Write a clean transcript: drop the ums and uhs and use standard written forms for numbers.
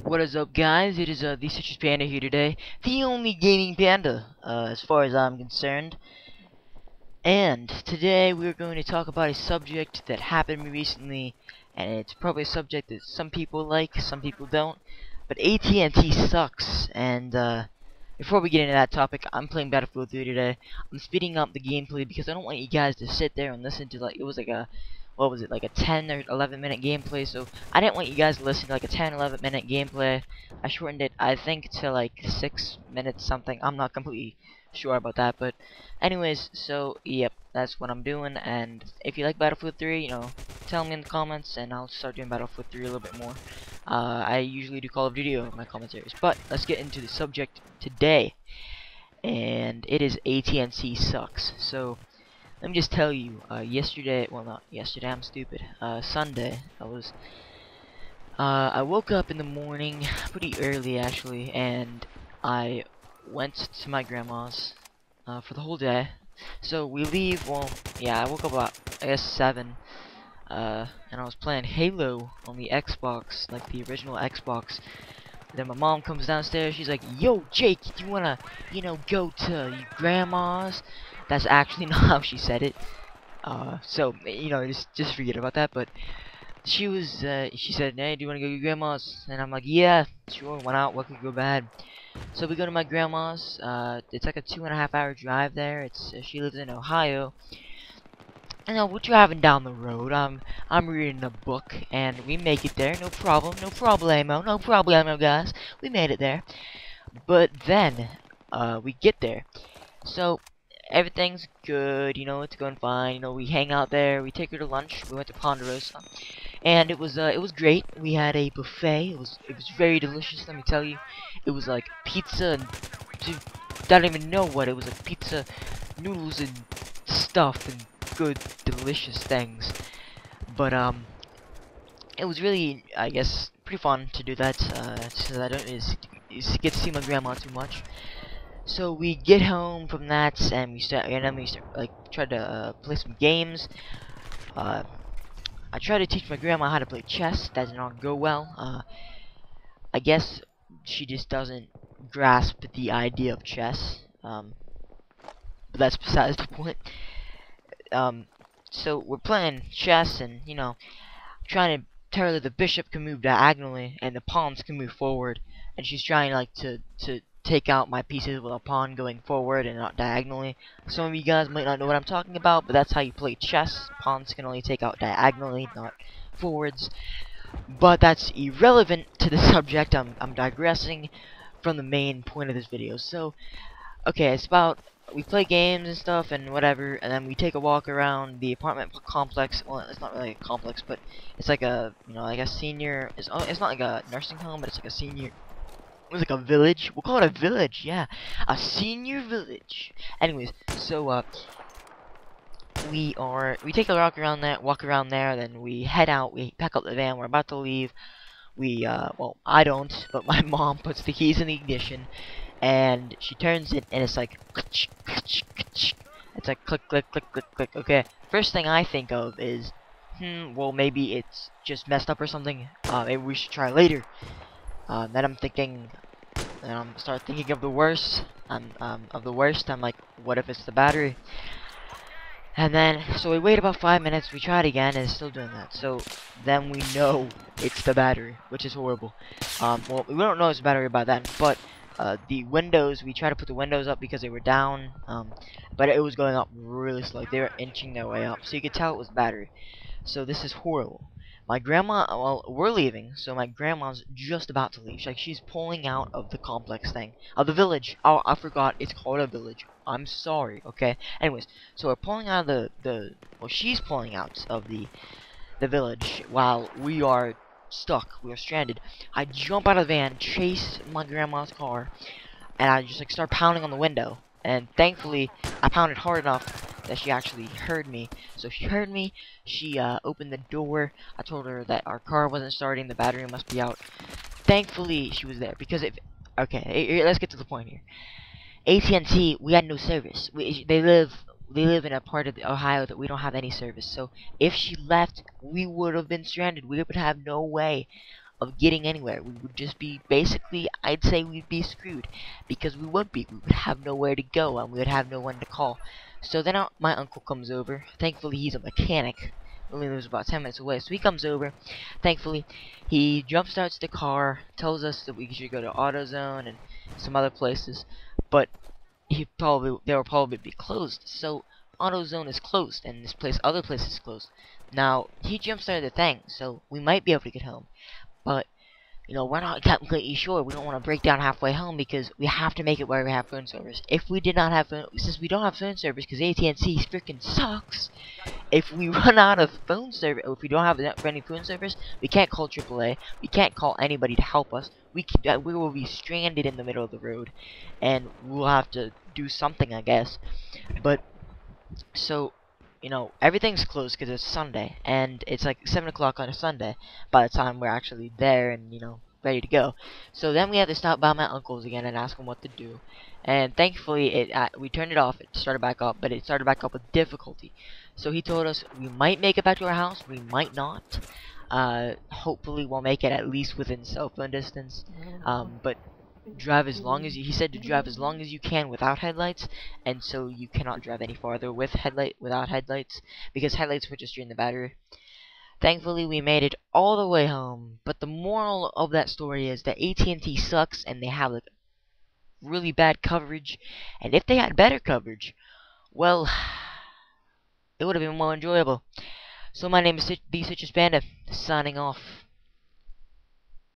What is up, guys? It is TheCitrusPanda here today, the only gaming panda, as far as I'm concerned. And today we're going to talk about a subject that happened to me recently, and it's probably a subject that some people like, some people don't. But AT&T sucks, and before we get into that topic, I'm playing Battlefield 3 today. I'm speeding up the gameplay because I don't want you guys to sit there and listen to, like, it was like a, what was it, like a 10 or 11 minute gameplay, so I didn't want you guys to listen to like a 10 11 minute gameplay. I shortened it, I think, to like 6 minutes something. I'm not completely sure about that, but anyways, so yep, that's what I'm doing. And if you like Battlefield 3, tell me in the comments and I'll start doing Battlefield 3 a little bit more. I usually do Call of Duty in my commentaries, but let's get into the subject today, and it is AT&T sucks. So let me just tell you, yesterday, well, not yesterday, I'm stupid, Sunday, I woke up in the morning, pretty early actually, and I went to my grandma's, for the whole day. So we leave, well, yeah, I woke up about, I guess, 7, and I was playing Halo on the Xbox, like the original Xbox. Then my mom comes downstairs, she's like, "Yo, Jake, you wanna, go to your grandma's?" That's actually not how she said it. So, just forget about that, but she said, "Hey, do you wanna go to your grandma's?" And I'm like, "Yeah, sure, why not, what could go bad?" So we go to my grandma's, it's like a 2.5 hour drive there, she lives in Ohio. And we're driving down the road, I'm reading a book, and we make it there, no problem, no problemo, guys, we made it there. But then, we get there, so everything's good, it's going fine, we hang out there, we take her to lunch, we went to Ponderosa, and it was great. We had a buffet, it was very delicious, let me tell you. It was like pizza and, dude, I don't even know what, it was like pizza, noodles and stuff, and good, delicious things. But, it was really, I guess, pretty fun to do that, since I don't get to see my grandma too much. So we get home from that, and we start, like, try to, play some games. I tried to teach my grandma how to play chess, that did not go well. I guess she just doesn't grasp the idea of chess, but that's besides the point. So we're playing chess, and, trying to tell her that the bishop can move diagonally and the pawns can move forward, and she's trying like to take out my pieces with a pawn going forward and not diagonally. Some of you guys might not know what I'm talking about, but that's how you play chess. Pawns can only take out diagonally, not forwards. But that's irrelevant to the subject. I'm digressing from the main point of this video. So, okay, it's about, we play games and stuff and whatever, and then we take a walk around the apartment complex. Well, it's not really a complex, but it's like a, like a senior, it's not like a nursing home, but it's like a senior, it's like a village. We'll call it a village, yeah, a senior village. Anyways, so we take a walk around there, then we head out, we pack up the van, we're about to leave. Well, I don't, but my mom puts the keys in the ignition, and she turns it, and it's like, it's like click, click, click, click, click. Okay, first thing I think of is, well, maybe it's just messed up or something. Maybe we should try later. Then I'm thinking, and I'm start thinking of the worst. I'm like, what if it's the battery? And then, so we wait about 5 minutes, we try it again, and it's still doing that. So then we know it's the battery, which is horrible. Well, we don't know it's the battery by then, but the windows, we tried to put the windows up because they were down, but it was going up really slow. They were inching their way up, so you could tell it was battery. So this is horrible. My grandma, well, we're leaving, so my grandma's just about to leave. She's pulling out of the complex thing, of the village. Oh, I forgot, it's called a village. I'm sorry, okay? Anyways, so we're pulling out of well, she's pulling out of the village while we are stuck. We are stranded. I jump out of the van, chase my grandma's car, and I just like start pounding on the window. And thankfully, I pounded hard enough that she actually heard me. So if she heard me, she opened the door. I told her that our car wasn't starting, the battery must be out. Thankfully, she was there, because if, okay, let's get to the point here. AT&T, we had no service. They live in a part of Ohio that we don't have any service. So if she left, we would have been stranded. We would have no way of getting anywhere. We would just be, basically, I'd say we'd be screwed, because we would have nowhere to go, and we would have no one to call. So then my uncle comes over. Thankfully, he's a mechanic. He only lives about 10 minutes away, so he comes over. Thankfully, he jump starts the car, tells us that we should go to AutoZone and some other places, but they will probably be closed. So AutoZone is closed, and other place is closed. Now he jump started the thing, so we might be able to get home, but we're not completely sure. We don't want to break down halfway home because we have to make it where we have phone service. If we did not have since we don't have phone service because AT&T freaking sucks. If we run out of phone service, or if we don't have any phone service, we can't call AAA. We can't call anybody to help us. We will be stranded in the middle of the road, and we'll have to do something, I guess. But so, everything's closed because it's Sunday, and it's like 7 o'clock on a Sunday by the time we're actually there and, ready to go. So then we have to stop by my uncle's again and ask him what to do. And thankfully, we turned it off. It started back up, but it started back up with difficulty. So he told us we might make it back to our house, we might not. Hopefully we'll make it at least within cell phone distance. But drive as long as he said to drive as long as you can without headlights, and so you cannot drive any farther without headlights, because headlights would just drain the battery. Thankfully, we made it all the way home, but the moral of that story is that AT&T sucks, and they have like really bad coverage, and if they had better coverage, well, it would have been more enjoyable. So my name is TheCitrusPanda, signing off.